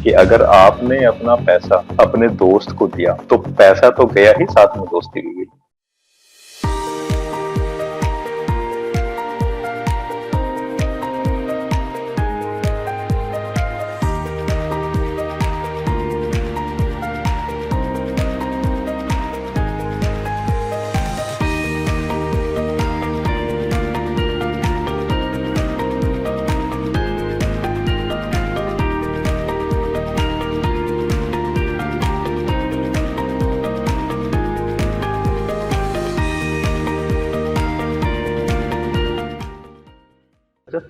कि अगर आपने अपना पैसा अपने दोस्त को दिया तो पैसा तो गया ही, साथ में दोस्ती भी गई।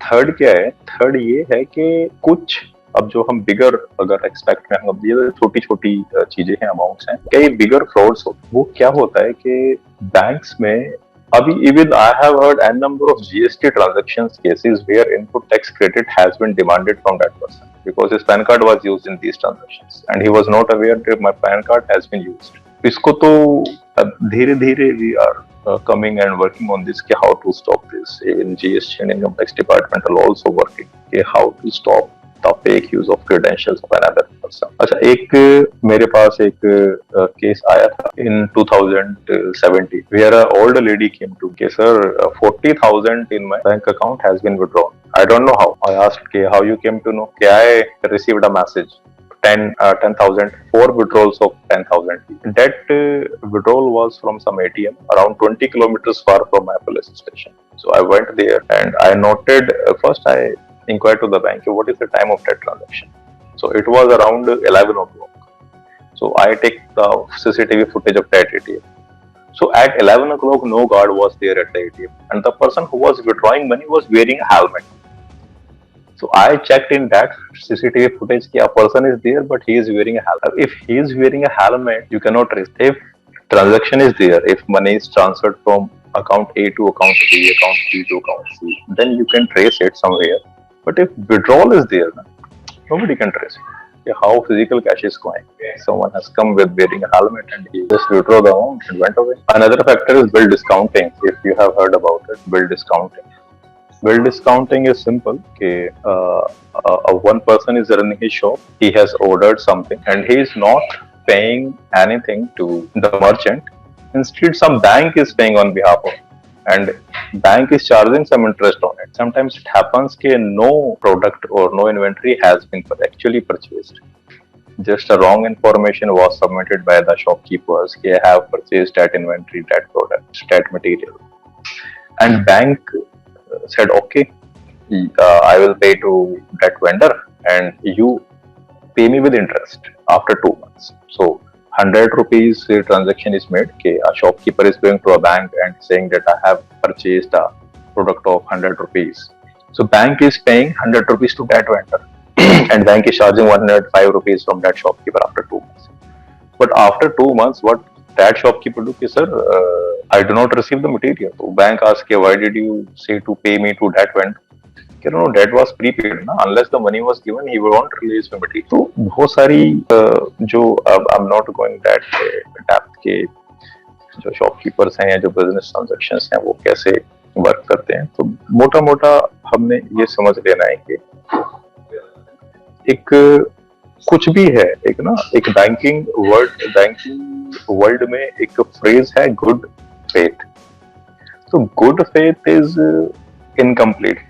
थर्ड क्या है? थर्ड ये है कि कुछ, अब जो हम बिगर अगर एक्सपेक्ट में हम ये छोटी छोटी चीजें हैं, अमाउंट्स हैं, कई बिगर फ्रॉड्स हो, वो क्या होता है कि बैंक्स में अभी even I have heard an number of GST transactions cases where input tax credit has been demanded from that person because his PAN card was used in these transactions and he was not aware that my PAN card has been used. इसको तो धीरे धीरे we are coming and working on this कि how to stop this. Even GST and Income Tax Department are also working कि how to stop the fake use of credentials of another person. अच्छा, एक मेरे पास एक case आया था in 2017 where an old lady came to के sir 40,000 in my bank account has been withdrawn. I don't know how. I asked के how you came to know? कि I received a message 10,000 4 withdrawals of 10,000. That withdrawal was from some ATM around 20 kilometers far from my police station. So I went there and I noted, first I inquired to the bank, what is the time of that transaction? So it was around 11 o'clock. So I take the CCTV footage of that ATM. So at 11 o'clock, no guard was there at the ATM and the person who was withdrawing money was wearing a helmet. So I checked in that CCTV footage कि a person is there but he is wearing a helmet. If he is wearing a helmet, you cannot trace. If transaction is there, if money is transferred from account A to account B, account B to account C, then you can trace it somewhere. But if withdrawal is there, nobody can trace it. How physical cash is going. Someone has come with wearing a helmet and he just withdrew the amount and went away. Another factor is bill discounting. If you have heard about it, bill discounting. Bill discounting is simple. Okay, one person is running his shop. He has ordered something and he is not paying anything to the merchant. Instead, some bank is paying on behalf of him, and bank is charging some interest on it. Sometimes it happens that no product or no inventory has been actually purchased. Just a wrong information was submitted by the shopkeepers. I have purchased that inventory, that product, that material, and bank said, okay, I will pay to that vendor and you pay me with interest after 2 months. So 100 rupees transaction is made. Okay, a shopkeeper is going to a bank and saying that I have purchased a product of 100 rupees. So bank is paying 100 rupees to that vendor and bank is charging 105 rupees from that shopkeeper after 2 months. But after 2 months, what that shopkeeper do, okay, sir, I do not receive the material. So bank asks, why did you say to pay me to that vendor? No, that was prepaid. Na? Unless the money was given, he won't release the material. So बहुत सारी जो I'm not going that depth के जो shopkeepers हैं या जो business transactions हैं वो कैसे वर्क करते हैं, तो मोटा मोटा हमने ये समझ लेना है कि एक कुछ भी है, एक बैंकिंग वर्ल्ड में एक फ्रेज है good faith. So good faith is incomplete.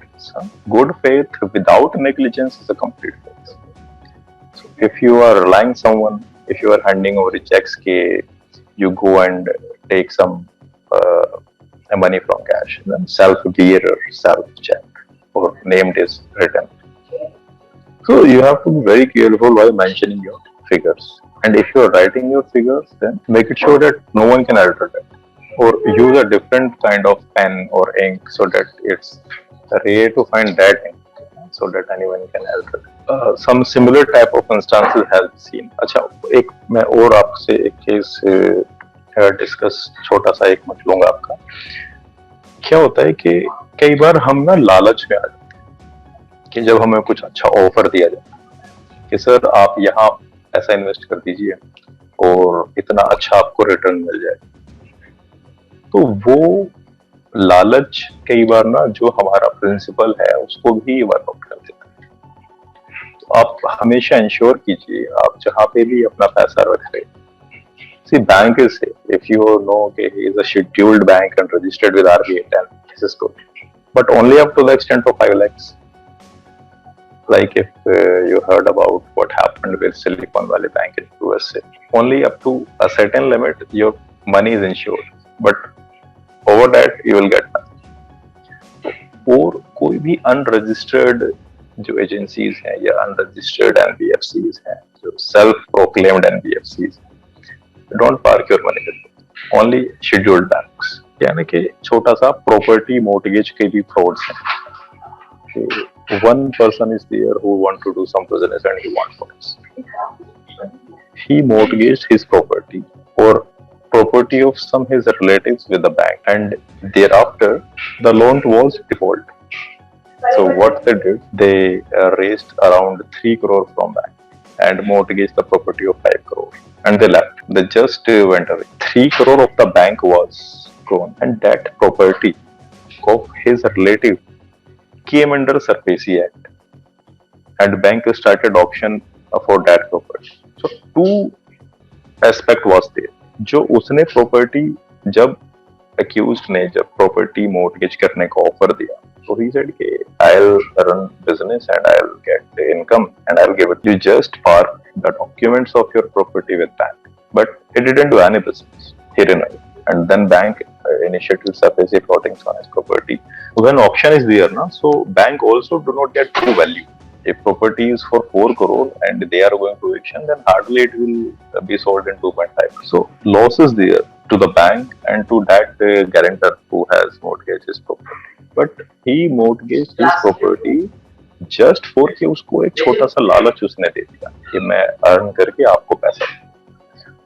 Good faith without negligence is a complete faith. So if you are relying someone, if you are handing over checks, you go and take some money from cash, then self-bearer, self-check or named is written. So you have to be very careful while mentioning your figures. And if you are writing your figures, then make it sure that no one can alter that. Or use a different kind of pen or ink so that it's rare to find that ink, so that anyone can alter it. Some similar type of instances have been seen. अच्छा, एक मैं और आपसे एक case discuss छोटा सा एक मत लूंगा आपका. क्या होता है कि कई बार हम ना लालच में आ जाते हैं कि जब हमें कुछ अच्छा ऑफर दिया जाए कि सर आप यहाँ ऐसा इन्वेस्ट कर दीजिए और इतना अच्छा आपको रिटर्न मिल जाए, तो वो लालच कई बार ना जो हमारा प्रिंसिपल है उसको भी वर्कआउट कर देता है. तो आप हमेशा इंश्योर कीजिए आप जहाँ पे भी अपना पैसा रख रहे हैं. See, bank is safe. If you know, okay, he is a scheduled bank and registered with RBI, then this is good. But only up to the extent of 5 lakhs. Like if you heard about what happened with Silicon Valley Bank in USA, only up to a certain limit your money is insured. But over that you will get nothing. और कोई भी unregistered जो agencies हैं या unregistered NBFCs हैं जो self proclaimed NBFCs don't park your money with only scheduled banks. यानी कि छोटा सा प्रॉपर्टी मोर्टगेज के भी फ्रॉड्स हैं. One person is there who want to do some business and he wants funds. He mortgaged his property or property of some his relatives with the bank, and thereafter the loan was default. So what they did, they raised around 3 crore from bank and mortgaged the property of 5 crore, and they left. They just went away. 3 crore of the bank was gone, and that property of his relative came under SARFAESI Act, and bank started auction for that property. So two aspect was there. जो उसने property जब accused ने जब property mortgage करने का offer दिया, तो he said कि I'll run business and I'll get the income and I'll give it. You just park the documents of your property with bank, but it didn't do any business. He denied, and then bank initiated SARFAESI frauding on his property. When auction is there, na, so bank also do not get true value. If property is for 4 crore and they are going to auction, then hardly it will be sold in 2.5. So loss is there to the bank and to that guarantor who has mortgaged his property. But he mortgaged his property just for कि उसको एक छोटा सा लालच उसने दे दिया कि मैं अर्न करके आपको पैसा दूं.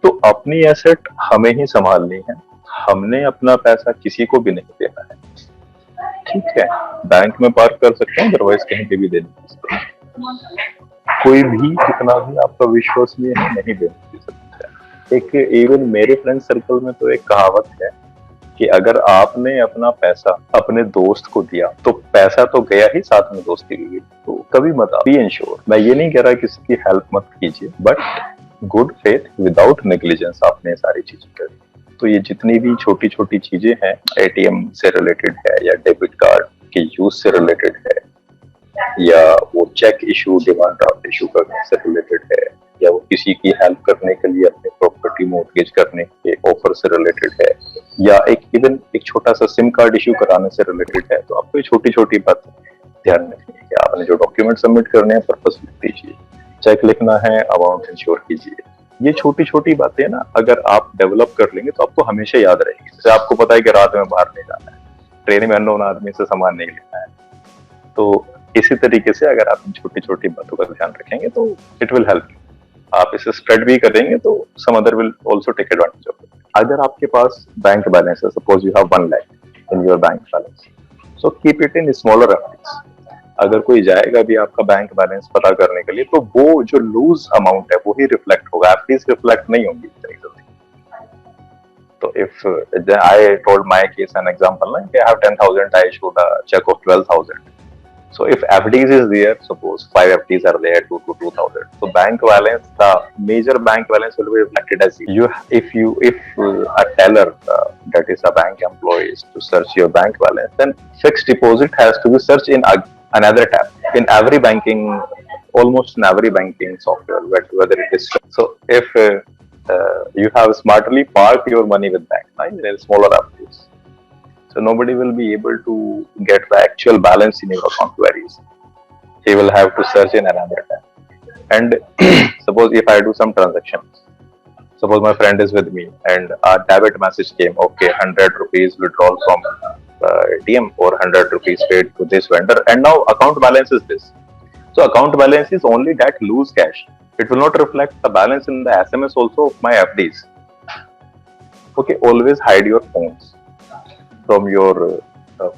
तो अपनी एसेट हमें ही संभालनी है. हमने अपना पैसा किसी को भी नहीं देना है. ठीक है, बैंक में पार्क कर सकते हैं, अदरवाइज कहीं पे भी दे सकते हैं. कोई भी कितना भी आपका विश्वसनीय है नहीं दे सकता है. एक इवन मेरे फ्रेंड सर्कल में तो एक कहावत है कि अगर आपने अपना पैसा अपने दोस्त को दिया तो पैसा तो गया ही, साथ में दोस्ती भी गई. तो कभी मत बी इंश्योर. मैं ये नहीं कह रहा किसी की हेल्प मत कीजिए, but good faith without negligence आपने सारी चीजें करी. तो ये जितनी भी छोटी छोटी चीजें हैं, एटीएम से रिलेटेड है या डेबिट कार्ड के यूज से रिलेटेड है या वो cheque issue demand draft issue करने से रिलेटेड है या वो किसी की हेल्प करने के लिए अपनी प्रॉपर्टी मॉर्गेज करने के ऑफर से रिलेटेड है या एक इवन एक छोटा सा सिम कार्ड इशू कराने से रिलेटेड है, तो आपको ये छोटी छोटी बात ध्यान रखनी है कि आपने जो डॉक्यूमेंट सबमिट करने हैं पर्पस लिख दीजिए, चेक लिखना है, अमाउंट इंश्योर कीजिए. ये छोटी छोटी बातें ना अगर आप डेवलप कर लेंगे तो आपको हमेशा याद रहेगी. जैसे आपको पता है कि रात में बाहर नहीं जाना है, ट्रेन में अननोन आदमी से सामान नहीं लेना है, तो इसी तरीके से अगर आप छोटी छोटी बातों का ध्यान रखेंगे तो इट विल हेल्प. आप इसे स्प्रेड भी करेंगे तो some other will also take advantage of it. अगर आपके पास बैंक बैलेंस है, suppose you have 1 lakh in your bank balance, so keep it in smaller FDs. अगर कोई जाएगा भी आपका बैंक बैलेंस पता करने के लिए तो वो जो लूज अमाउंट है वो ही रिफ्लेक्ट होगा, एफडीज रिफ्लेक्ट नहीं होंगी इतनी जल्दी. तो if I told my case an example ना कि I have 10,000, I issued a cheque of 12,000. So if FDs is there, suppose 5 FDs are there, 2 to 2,000. So bank balance, the major bank balance will be reflected as you. If a teller that is a bank employee is to search your bank balance, then fixed deposit has to be searched in another tab in every banking, almost in every banking software, whether it is. So if you have smartly parked your money with bank, right, there is smaller FDs. So nobody will be able to get the actual balance in your account very easily. He will have to search in another tab. And suppose if I do some transactions, suppose my friend is with me and a debit message came, okay, 100 rupees withdrawal from ATM or 100 rupees paid to this vendor, and now account balance is this. So account balance is only that loose cash. It will not reflect the balance in the SMS also of my FDs. Okay, always hide your phones from your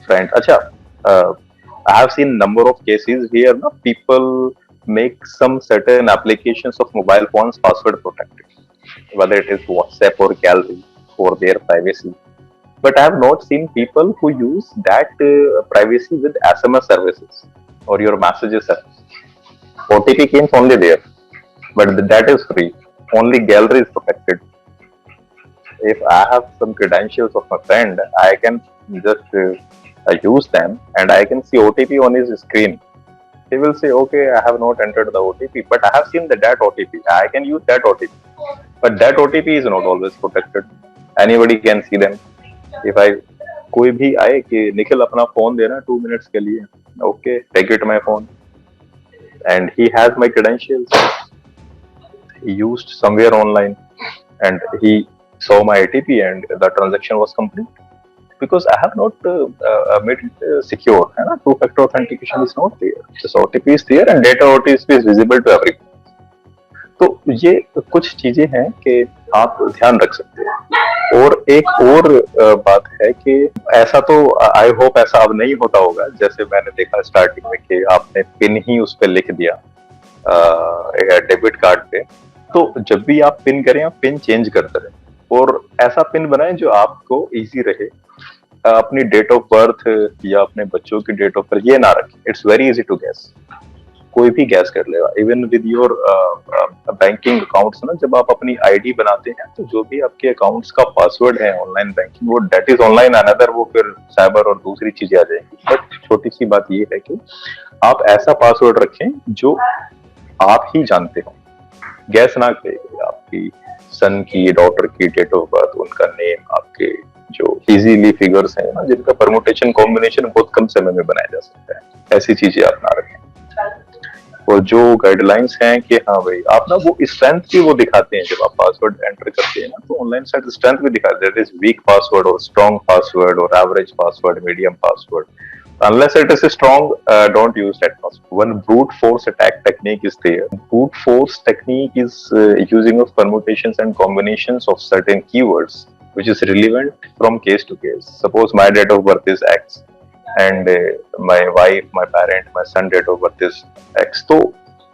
friend. Acha, I have seen number of cases here. No, people make some certain applications of mobile phones password protected, whether it is WhatsApp or Gallery for their privacy. But I have not seen people who use that privacy with SMS services or your messages service. OTP comes only there, but that is free. Only gallery is protected. If I have some credentials of my friend, I can just use them and I can see OTP on his screen. He will say, okay, I have not entered the OTP, but I have seen that OTP. I can use that OTP. But that OTP is not always protected. Anybody can see them. If I कोई भी आए कि निखिल अपना phone देना 2 minutes के लिए, okay, take it my phone, and he has my credentials. He used somewhere online, and he saw my ATP, and the transaction was complete. Because I have not made it secure. Two-factor authentication is not there. Just OTP is there and data OTP is visible to everyone. तो ये कुछ चीजें हैं कि आप ध्यान रख सकते हैं। और एक और बात है कि ऐसा तो आई होप ऐसा अब नहीं होता होगा, जैसे मैंने देखा स्टार्टिंग में कि आपने पिन ही उस पर लिख दिया डेबिट कार्ड पे। तो जब भी आप पिन करें, आप पिन चेंज करते रहें और ऐसा पिन बनाएं जो आपको इजी रहे। अपनी डेट ऑफ बर्थ या अपने बच्चों की डेट ऑफ बर्थ ये ना रखें। It's very easy to guess, कोई भी गैस कर लेगा। Even with your banking accounts ना, जब आप अपनी आईडी बनाते हैं तो जो भी आपके अकाउंट्स का पासवर्ड है ऑनलाइन बैंकिंग, वो डेट इज ऑनलाइन अनदर, वो फिर साइबर और दूसरी चीजें आ जाएंगी। बट छोटी सी बात ये है कि आप ऐसा पासवर्ड रखें जो आप ही जानते हो। गैस ना करें आपकी सन की, डॉटर की डेट ऑफ बर्थ, उनका नेम, आपके जो इजीली फिगर्स हैं ना, जिनका परमुटेशन कॉम्बिनेशन बहुत कम समय में बनाया जा सकता है, ऐसी चीजें आप ना रखें। और जो गाइडलाइंस हैं कि हाँ भाई आप ना वो स्ट्रेंथ भी वो दिखाते हैं जब आप पासवर्ड एंटर करते हैं ना, तो ऑनलाइन साइट स्ट्रेंथ भी दिखाते हैं। इज वीक पासवर्ड और स्ट्रॉन्ग पासवर्ड और average password, medium password. Unless it is strong, don't use that password. One brute force attack technique is there. Brute force technique is using of permutations and combinations of certain keywords, which is relevant from case to case. Suppose my date of birth is X, and my wife, my parent, my son date of birth is X. So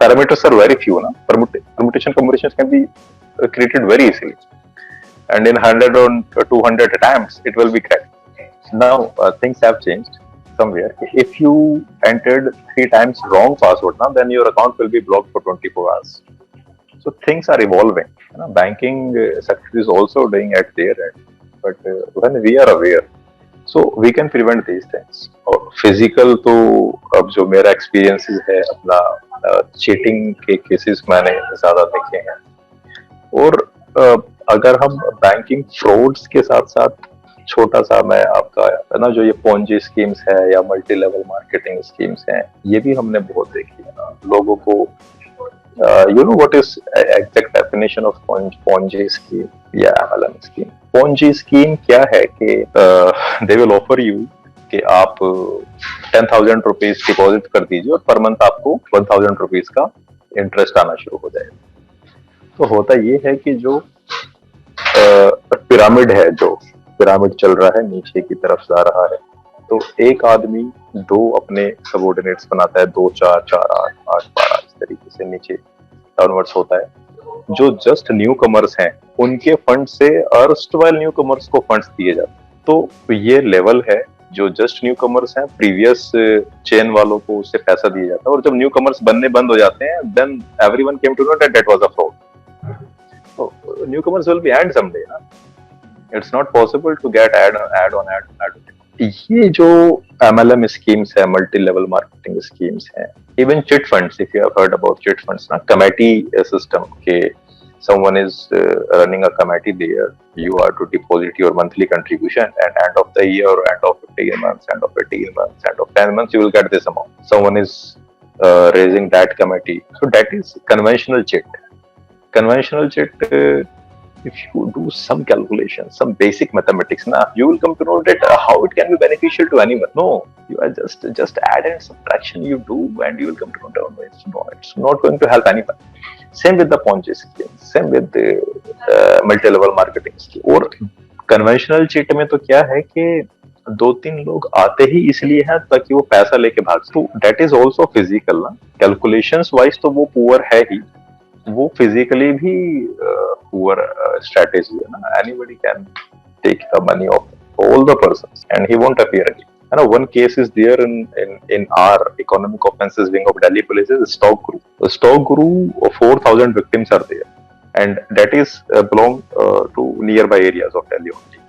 parameters are very few. Na? Permutation combinations can be created very easily, and in 100 or 200 attempts, it will be cracked. Now things have changed. Somewhere, if you entered 3 times wrong password, now then your account will be blocked for 24 hours. So things are evolving. Banking sector is also doing at their end, but when we are aware, so we can prevent these things. और physical तो अब जो मेरा experiences है अपना cheating के cases मैंने ज़्यादा देखे हैं। और अगर हम banking frauds के साथ साथ छोटा सा मैं आपका है ना, जो ये पोंजी स्कीम्स है या मल्टी लेवल मार्केटिंग स्कीम्स हैं, ये भी हमने बहुत देखी है ना। लोगों को you know what is exact definition of Ponzi scheme या एमएलएम स्कीम? पोंजी स्कीम क्या है कि दे विल ऑफर यू कि आप 10,000 रुपीज डिपॉजिट कर दीजिए और पर मंथ आपको 1,000 रुपीज का इंटरेस्ट आना शुरू हो जाएगा। तो होता ये है कि जो पिरामिड है, जो पिरामिड चल रहा है, नीचे की तरफ जा रहा है, तो एक आदमी 2 अपने सबऑर्डिनेट्स बनाता है, 2 4 4 8 8 12 इस तरीके से नीचे डाउनवर्ड्स होता है। जो जस्ट न्यू कमर्स हैं उनके फंड से अर्स्टवाइल न्यू कमर्स को फंड्स दिए जाते हैं। तो ये लेवल है, जो जस्ट न्यू कमर्स हैं प्रीवियस चेन वालों को उससे पैसा दिया जाता है, और जब न्यू कमर्स बनने बंद हो जाते हैं, then everyone came to know that that was a fraud. तो new commerce will be end someday ना। It's not possible to get ad on. ये जो MLM schemes है, multi level marketing schemes हैं, even chit funds, if you have heard about chit funds ना, committee system के someone is running a committee there, you are to deposit your monthly contribution, and end of the year, end of 15 months, end of 18 months, end of 10 months, you will get this amount. Someone is raising that committee. So that is conventional chit. Conventional chit, if you do some calculation, some basic mathematics, you will come to know that how it can be beneficial to anyone. No, you are just add and subtraction you do, and you will come to know it's not going to help anyone. Same with the Ponzi scheme, same with the multi-level marketing scheme. और conventional cheat में तो क्या है कि 2-3 लोग आते ही इसलिए हैं ताकि वो पैसा लेके भाग। तो that is also physical ना, calculations wise तो वो poor है ही, वो फिजिकली भी पुअर स्ट्रेटेजी है ना। Anybody can take the money of all the persons and he won't appear again. You know, one case is there in our economic offences wing of Delhi police is stock guru. The stock guru, 4,000 victims are there, and that is belong to nearby areas of Delhi only.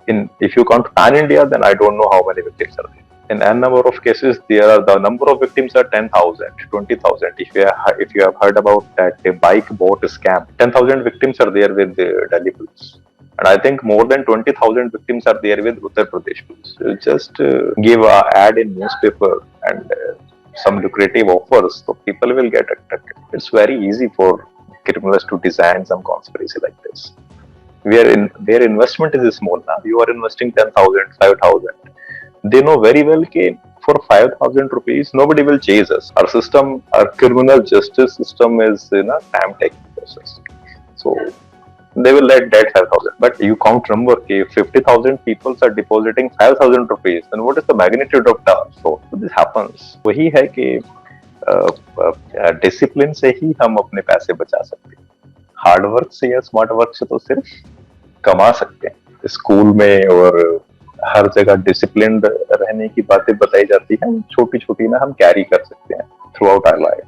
In if you count pan India, then I don't know how many victims are there. In n number of cases, there are the number of victims are 10,000, 20,000. If you have heard about that bike bot scam, 10,000 victims are there with the Delhi police. And I think more than 20,000 victims are there with Uttar Pradesh police. You just give a ad in newspaper and some lucrative offers, so people will get attracted. It's very easy for criminals to design some conspiracy like this. Their investment is small now. You are investing 10,000, 5,000. They know very well that for 5,000 rupees, nobody will chase us. Our system, our criminal justice system is in a time taking process. So they will let that 5,000. But you count number, if 50,000 people are depositing 5,000 rupees, then what is the magnitude of the fraud? So this happens. वही है कि discipline से ही हम अपने पैसे बचा सकते हैं. हार्ड वर्क से या स्मार्ट वर्क से तो सिर्फ कमा सकते हैं. स्कूल में और हर जगह डिसिप्लिन रहने की बातें बताई जाती हैं, छोटी छोटी ना हम कैरी कर सकते हैं थ्रू आउट आवर लाइफ.